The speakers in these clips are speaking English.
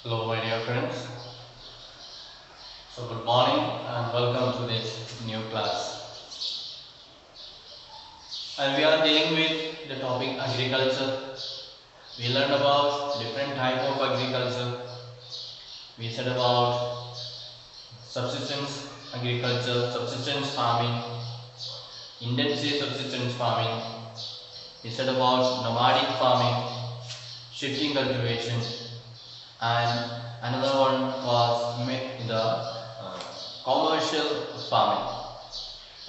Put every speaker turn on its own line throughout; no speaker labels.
Hello my dear friends. So good morning and welcome to this new class. And we are dealing with the topic agriculture. We learned about different type of agriculture. We said about subsistence agriculture, subsistence farming, intensive subsistence farming. We said about nomadic farming, shifting cultivation, and another one was the commercial farming.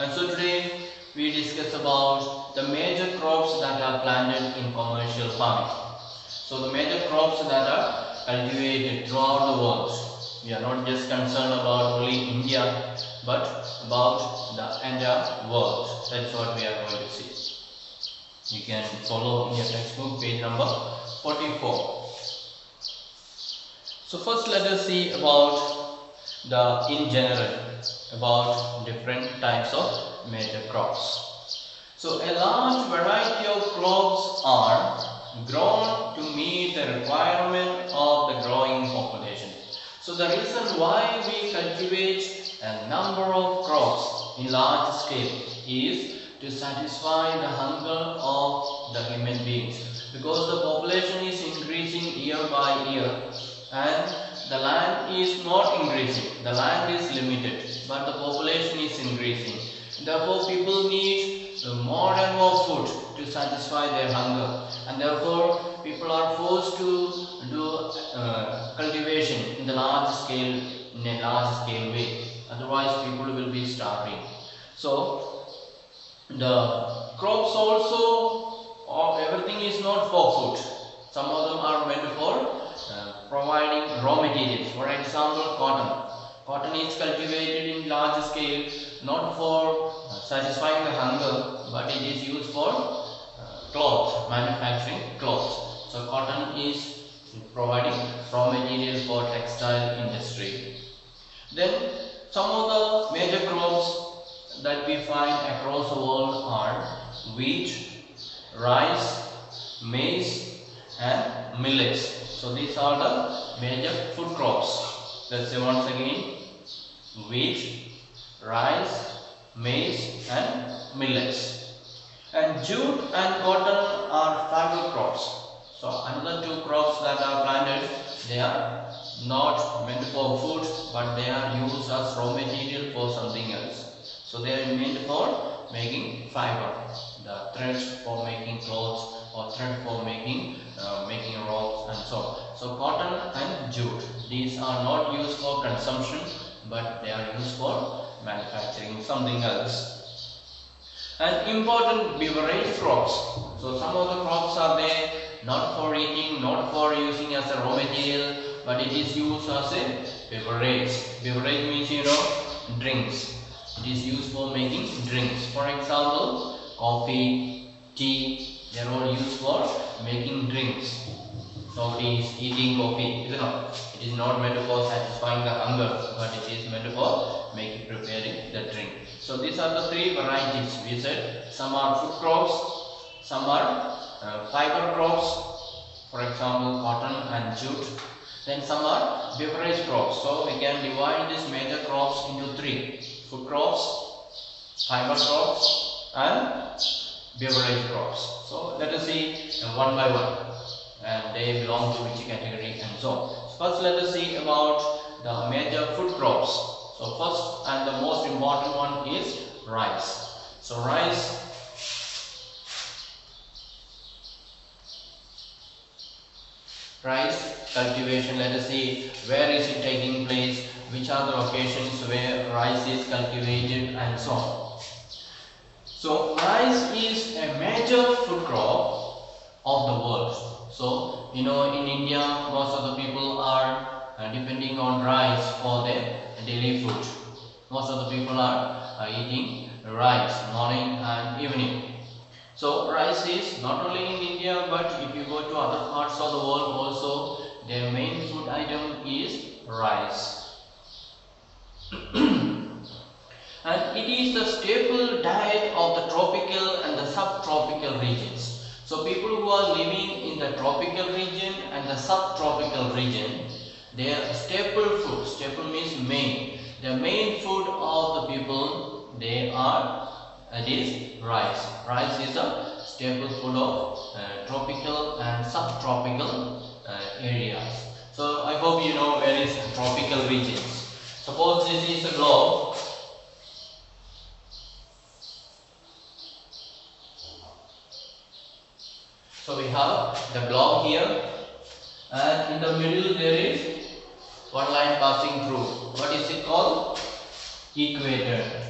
And so today we discuss about the major crops that are planted in commercial farming. So the major crops that are cultivated throughout the world. We are not just concerned about only India, but about the entire world. That's what we are going to see. You can follow in your textbook page number 44. So first let us see about in general about different types of major crops. So a large variety of crops are grown to meet the requirement of the growing population. So the reason why we cultivate a number of crops in large scale is to satisfy the hunger of the human beings, because the population is increasing year by year and the land is not increasing, the land is limited, but the population is increasing. Therefore people need more and more food to satisfy their hunger, and therefore people are forced to do cultivation in a large scale way, otherwise people will be starving. So the crops also, everything is not for food. Some of them are meant for providing raw materials. For example, cotton. Cotton is cultivated in large scale not for satisfying the hunger, but it is used for cloth, manufacturing clothes. So cotton is providing raw material for textile industry. Then some of the major crops that we find across the world are wheat, rice, maize and millets. So these are the major food crops. Let's say once again: wheat, rice, maize and millets. And jute and cotton are fiber crops. So another two crops that are planted, they are not meant for food, but they are used as raw material for something else. So they are meant for making fiber, the thread for making clothes or thread for making ropes and so on. So cotton and jute, these are not used for consumption, but they are used for manufacturing something else. And important beverage crops. So some of the crops are there not for eating, not for using as a raw material, but it is used as a beverage. Beverage means drinks. It is used for making drinks. For example, coffee, tea, they are all used for making drinks. Nobody is eating coffee, it is not meant for satisfying the hunger, but it is meant for preparing the drink. So these are the three varieties. We said some are food crops, some are fiber crops, for example cotton and jute. Then some are beverage crops. So we can divide these major crops into three: food crops, fiber crops and beverage crops. So let us see one by one, and they belong to which category and so on. First let us see about the major food crops. So first and the most important one is rice. So rice cultivation, let us see where is it taking place, which are the locations where rice is cultivated and so on. So rice is a major food crop of the world. So in India most of the people are depending on rice for their daily food. Most of the people are eating rice morning and evening. So rice is not only in India, but if you go to other parts of the world also, their main food item is rice. And it is the staple diet of the tropical and the subtropical regions. So people who are living in the tropical region and the subtropical region, Their staple food, staple means main. The main food of the people, it is rice. Rice is a staple food of tropical and subtropical areas. So I hope you know where is tropical regions. Suppose this is a globe. So we have the globe here, and in the middle there is one line passing through. What is it called? Equator.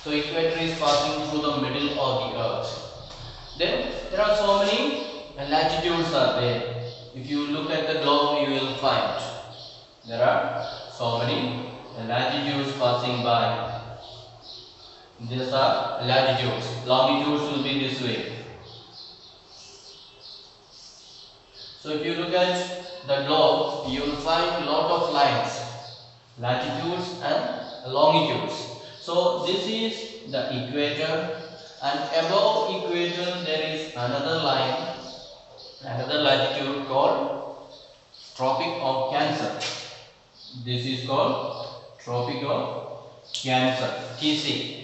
So equator is passing through the middle of the earth. Then there are so many latitudes are there. If you look at the globe, you will find there are so many latitudes passing by. These are latitudes. Longitudes will be this way. So if you look at the globe, you will find a lot of lines, latitudes and longitudes. So this is the equator, and above equator there is another line, another latitude called Tropic of Cancer. This is called Tropic of Cancer, TC.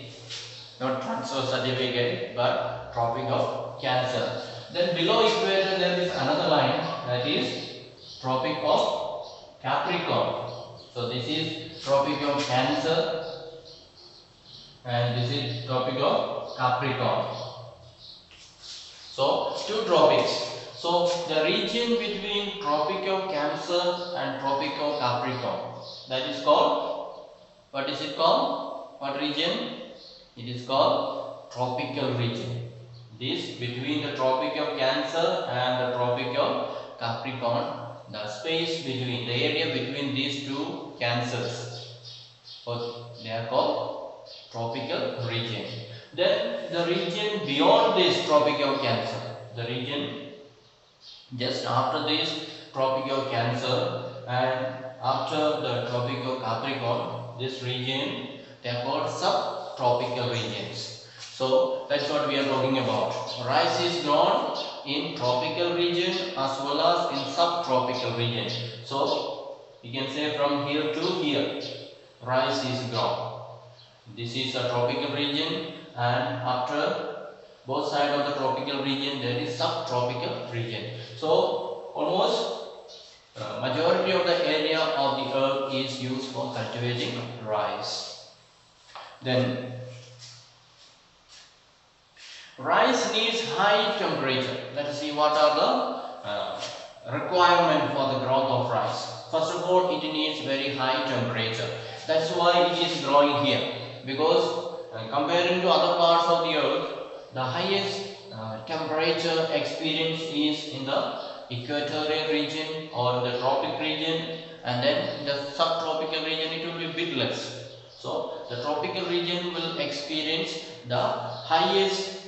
Not transfer certificate, but Tropic of Cancer. Then below equator there is another line, that is Tropic of Capricorn. So this is Tropic of Cancer and this is Tropic of Capricorn. So two tropics. So the region between Tropic of Cancer and Tropic of Capricorn, that is called, what is it called? What region? It is called tropical region. This between the Tropic of Cancer and the Tropic of Capricorn, the space between, the area between these two cancers, they are called tropical region. Then the region beyond this Tropic of Cancer, the region just after this Tropic of Cancer and after the Tropic of Capricorn, this region, they are called subtropical regions. So that's what we are talking about. Rice is grown in tropical region as well as in subtropical region. So you can say from here to here, rice is grown. This is a tropical region, and after both sides of the tropical region there is subtropical region. So almost majority of the area of the earth is used for cultivating rice. Then rice needs high temperature. Let us see what are the requirements for the growth of rice. First of all, it needs very high temperature. That's why it is growing here, because comparing to other parts of the earth, the highest temperature experience is in the equatorial region or the tropic region, and then in the subtropical region it will be a bit less. So the tropical region will experience the highest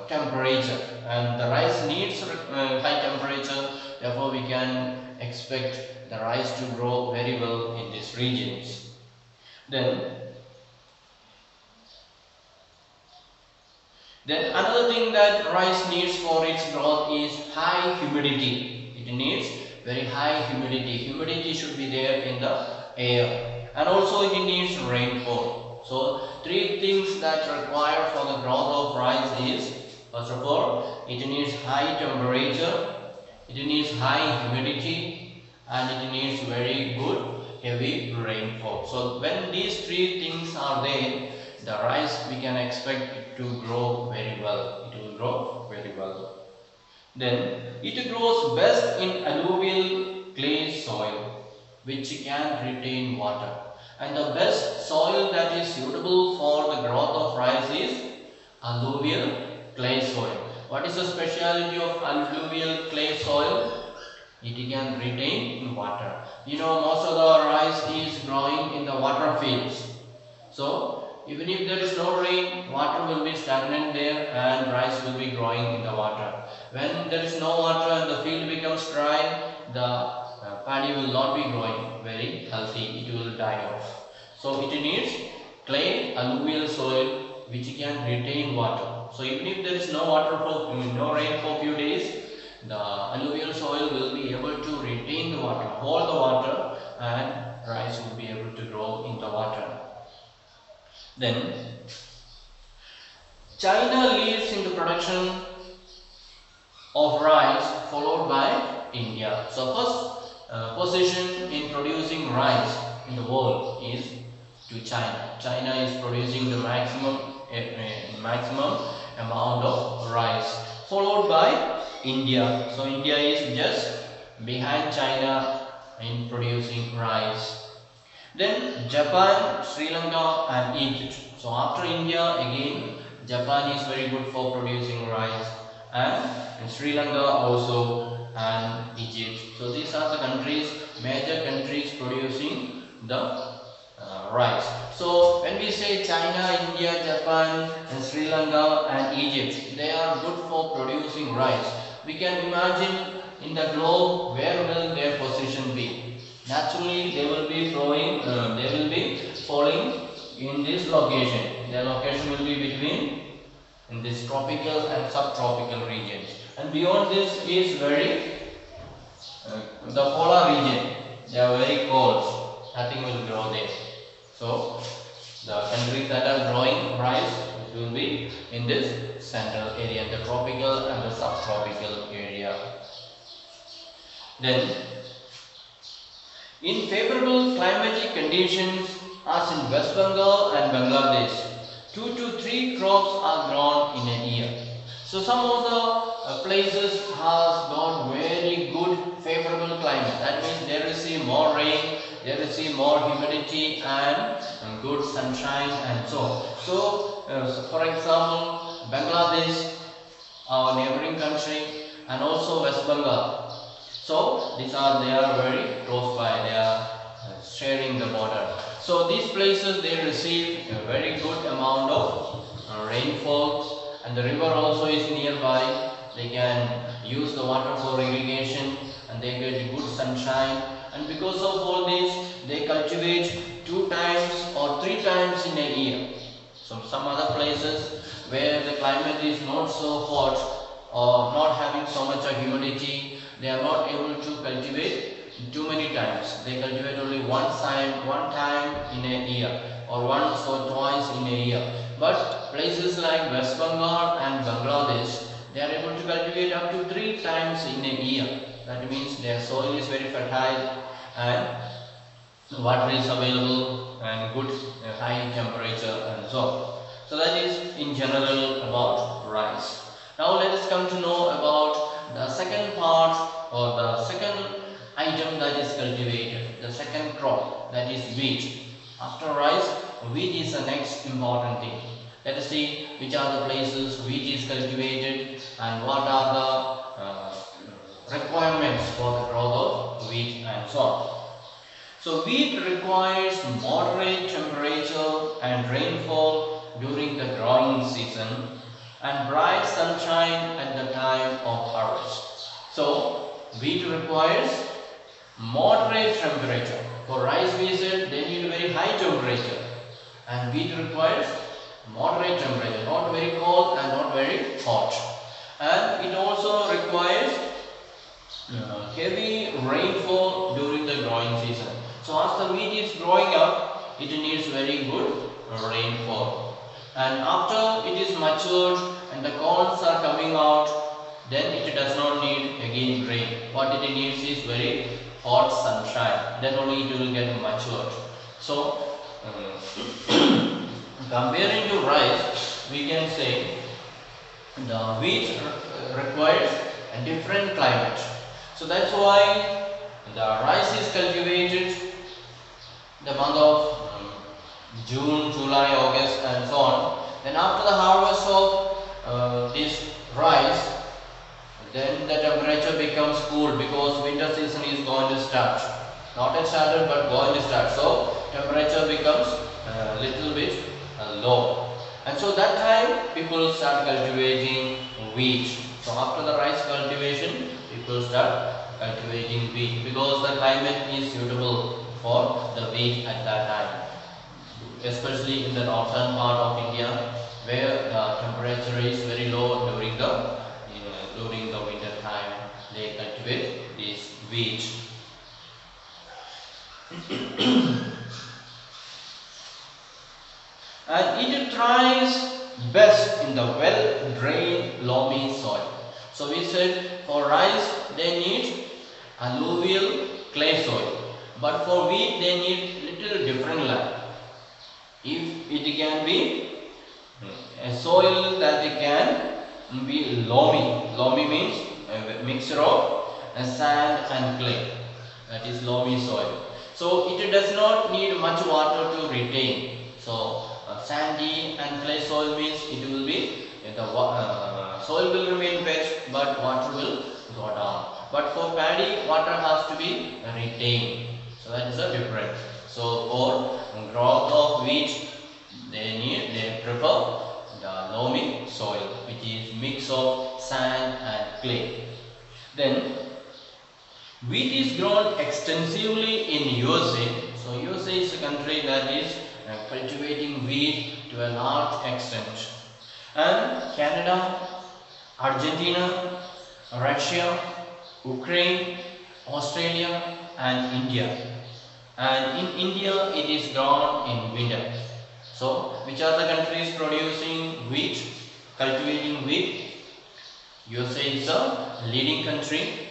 temperature, and the rice needs high temperature. Therefore we can expect the rice to grow very well in these regions. Then another thing that rice needs for its growth is high humidity. It needs very high humidity. Humidity should be there in the air, and also it needs rainfall. So three things that require for the growth of rice is, first of all, it needs high temperature, it needs high humidity, and it needs very good heavy rainfall. So when these three things are there, the rice we can expect it to grow very well. It will grow very well. Then it grows best in alluvial clay soil which can retain water. And the best soil that is suitable for the growth of rice is alluvial clay soil. What is the speciality of alluvial clay soil? It can retain water. You know, most of the rice is growing in the water fields. So even if there is no rain, water will be stagnant there and rice will be growing in the water. When there is no water and the field becomes dry, the paddy will not be growing very healthy. It will die off. So it needs clay alluvial soil which can retain water. So even if there is no water for no rain for few days, the alluvial soil will be able to retain the water, hold the water, and rice will be able to grow in the water. Then China leads in the production of rice, followed by India. So first position in producing rice in the world is to China. China is producing the maximum amount of rice, followed by India. So India is just behind China in producing rice. Then Japan, Sri Lanka and Egypt. So after India, again Japan is very good for producing rice, and Sri Lanka also, and Egypt. So these are the countries, major countries producing the rice. So when we say China, India, Japan and Sri Lanka and Egypt, they are good for producing rice. We can imagine in the globe where will their position be. Naturally they will be falling in this location. Their location will be between in this tropical and subtropical regions, and beyond this is very the polar region. They are very cold, nothing will grow there. So the countries that are growing rice will be in this central area, the tropical and the subtropical area. Then in favorable climatic conditions as in West Bengal and Bangladesh, 2 to 3 crops are grown in a year. So some of the places has got very good favorable climate. That means they receive more rain, they receive more humidity and good sunshine and so on. So for example, Bangladesh, our neighboring country, and also West Bengal. So they are very close by, they are sharing the border. So these places they receive a very good amount of rainfall, and the river also is nearby. They can use the water for irrigation and they get good sunshine, and because of all this they cultivate 2 times or 3 times in a year. So some other places where the climate is not so hot or not having so much of humidity, they are not able to cultivate too many times. They cultivate only one time in a year, or once or twice in a year. But places like West Bengal and Bangladesh, they are able to cultivate up to 3 times in a year. That means their soil is very fertile and water is available and good high temperature and so on. So that is in general about rice. Now let us come to know about the second part, or the second item that is cultivated, the second crop, that is wheat. After rice, wheat is the next important thing. Let us see which are the places wheat is cultivated and what are the requirements for the growth of wheat and so on. So wheat requires moderate temperature and rainfall during the growing season and bright sunshine at the time of harvest. So wheat requires moderate temperature. For rice we said they need very high temperature, and wheat requires moderate temperature, not very cold and not very hot. And it also requires heavy rainfall during the growing season. So as the wheat is growing up, it needs very good rainfall. And after it is matured and the corns are coming out, then it does not need again rain. What it needs is very hot sunshine. Then only it will get matured. So comparing to rice, we can say the wheat requires a different climate. So that's why the rice is cultivated the month of June, July, August and so on. Then after the harvest of this rice, then the temperature becomes cool because winter season is going to start. Not yet started but going to start. So temperature becomes a little bit low. And so that time people start cultivating wheat. So after the rice cultivation, people start cultivating wheat because the climate is suitable for the wheat at that time, especially in the northern part of India where the temperature is very low during the winter time. And it thrives best in the well-drained loamy soil. So we said for rice they need alluvial clay soil, but for wheat they need little different land. If it can be a soil that it can be loamy means a mixture of sand and clay, that is loamy soil. So it does not need much water to retain. So sandy and clay soil means it will be the soil will remain wet but water will go down. But for paddy water has to be retained. So that is the difference. So for growth of wheat they prefer the loamy soil, which is mix of sand and clay. Then wheat is grown extensively in USA. So USA is a country that is cultivating wheat to a large extent. And Canada, Argentina, Russia, Ukraine, Australia and India. And in India it is grown in winter. So which are the countries producing wheat, cultivating wheat? USA is a leading country.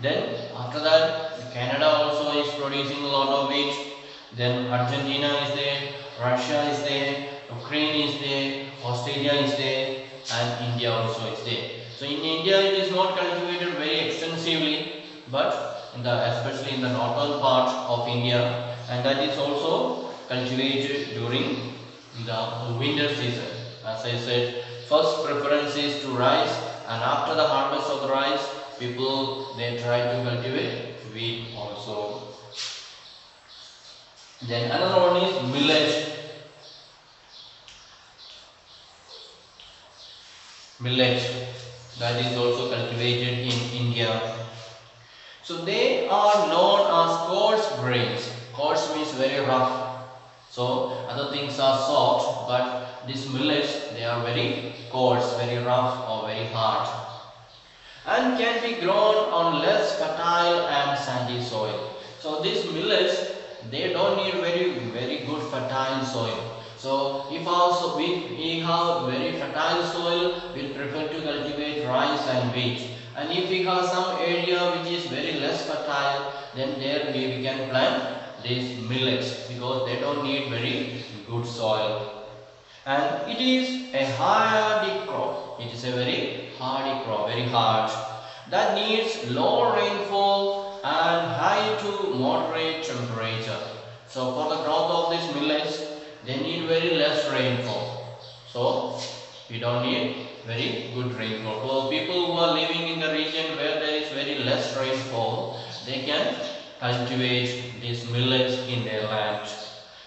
Then after that Canada also is producing a lot of wheat. Then Argentina is there, Russia is there, Ukraine is there, Australia is there and India also is there. So in India it is not cultivated very extensively, but especially in the northern part of India, and that is also cultivated during the winter season. As I said, first preference is to rice, and after the harvest of the rice, people they try to cultivate wheat also. Then another one is millet. Millet, that is also cultivated in India. So they are known as coarse grains. Coarse means very rough. So other things are soft, but these millets they are very coarse, very rough or very hard, and can be grown on less fertile and sandy soil. So these millets they don't need very good fertile soil. So if also we have very fertile soil, we prefer to cultivate rice and wheat. And if we have some area which is very less fertile, then there we can plant these millets because they don't need very good soil. And it is a hardy crop. It is a very hardy crop, very hard, that needs low rainfall and high to moderate temperature. So for the growth of these millets, they need very less rainfall. So we don't need very good rainfall. For people who are living in the region where there is very less rainfall, they can cultivate these millets in their land.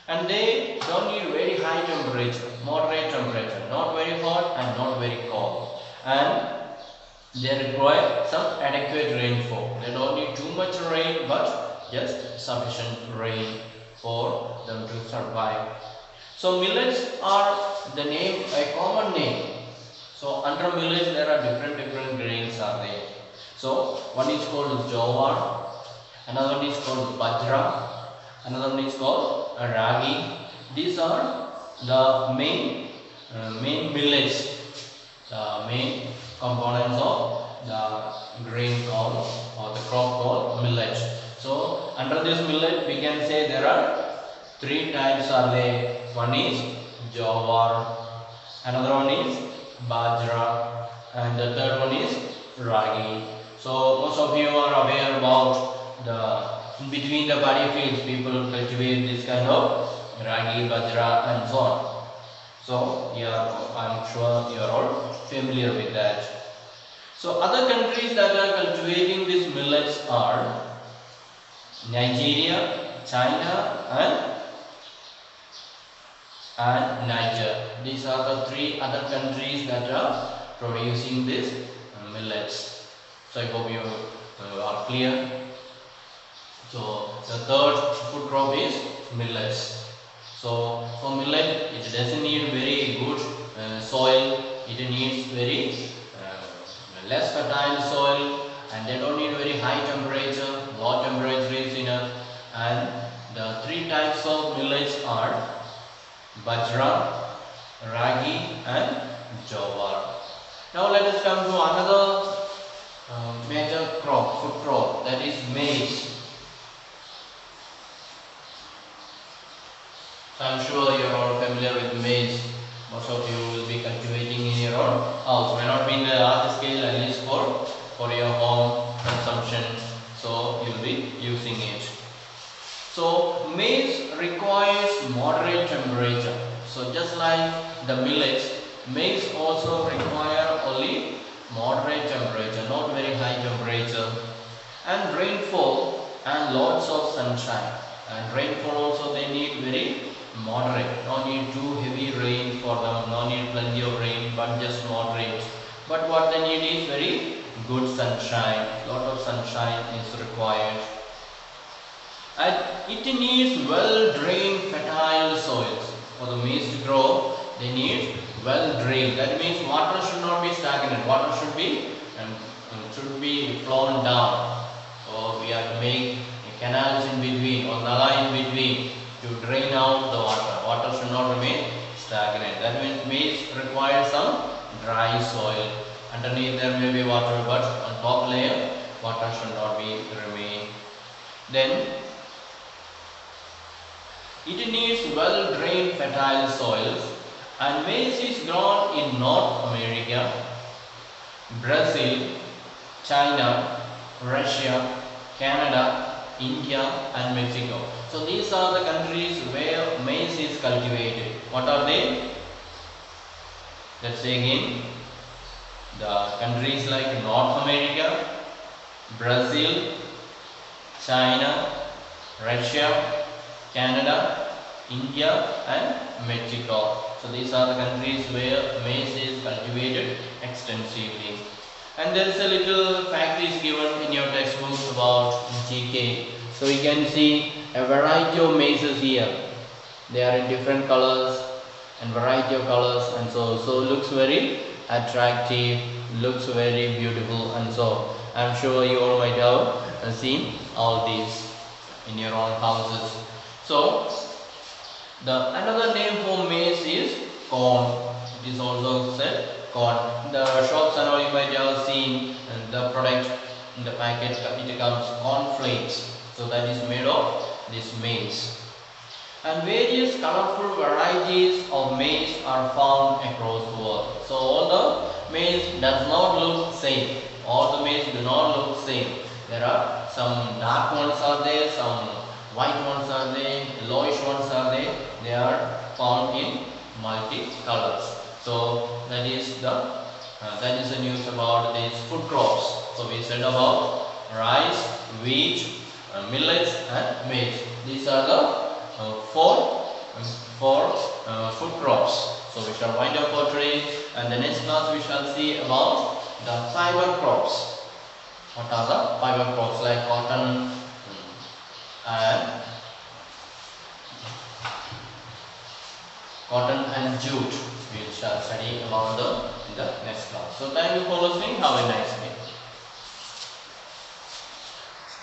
And they don't need very high temperature, moderate temperature, not very hot and not very cold. And they require some adequate rainfall. They don't need too much rain, but just sufficient rain for them to survive. So millets are the name, a common name. So under millets there are different grains are there. So one is called jowar, another one is called bajra, another one is called ragi. These are the main millets, the main components of the grain called or the crop called millet. So under this millet we can say there are three types are there. One is jowar, another one is bajra, and the third one is ragi. So most of you are aware about the in between the paddy fields people cultivate this kind of ragi, bajra and so on. So yeah, I'm sure you are all familiar with that. So other countries that are cultivating these millets are Nigeria, China and Niger. These are the three other countries that are producing these millets. So I hope you are clear. So the third food crop is millets. So for millet, it doesn't need very good soil. It needs very less fertile soil, and they don't need very high temperature. Low temperature is enough, and types of millets are bajra, ragi and jowar. Now let us come to another major crop, food crop, that is maize. So I am sure you are all familiar with maize. Most of you will be cultivating in your own house. May not be in the large scale, at least for your home consumption. So you will be using it. So maize requires moderate temperature. So just like the millets, maize also require only moderate temperature, not very high temperature, and rainfall and lots of sunshine. And rainfall also they need very moderate, no need too heavy rain for them, no need plenty of rain, but just moderate. But what they need is very good sunshine, lot of sunshine is required. And it needs well drained fertile soils. For the maize to grow, they need well drained. That means water should not be stagnant, water should be flown down. So we have to make canals in between or nala in between to drain out the water. Water should not remain stagnant. That means maize requires some dry soil. Underneath there may be water, but on top layer water should not be remain. Then it needs well drained fertile soils, and maize is grown in North America, Brazil, China, Russia, Canada, India and Mexico. So these are the countries where maize is cultivated. What are they? Let's say again. The countries like North America, Brazil, China, Russia, Canada, India and Mexico. So these are the countries where maize is cultivated extensively. And there is a little fact is given in your textbook about GK. So you can see a variety of mazes here. They are in different colors and variety of colors, and so looks very attractive, looks very beautiful, and so I'm sure you all might have seen all these in your own houses. So the another name for maize is corn. It is also said corn. The shops and all you might have seen the product in the packet. It comes corn flakes. So that is made of this maize. And various colorful varieties of maize are found across the world. So all the maize does not look same. All the maize do not look same. There are some dark ones are there, some white ones are there, yellowish ones are there. They are found in multi colors. So that is the news about these food crops. So we said about rice, wheat, millets and maize. These are the four food crops. So we shall wind up for today, and the next class we shall see about the fiber crops. What are the fiber crops like cotton and jute? We shall study about them in the next class. So thank you for listening. Have a nice day.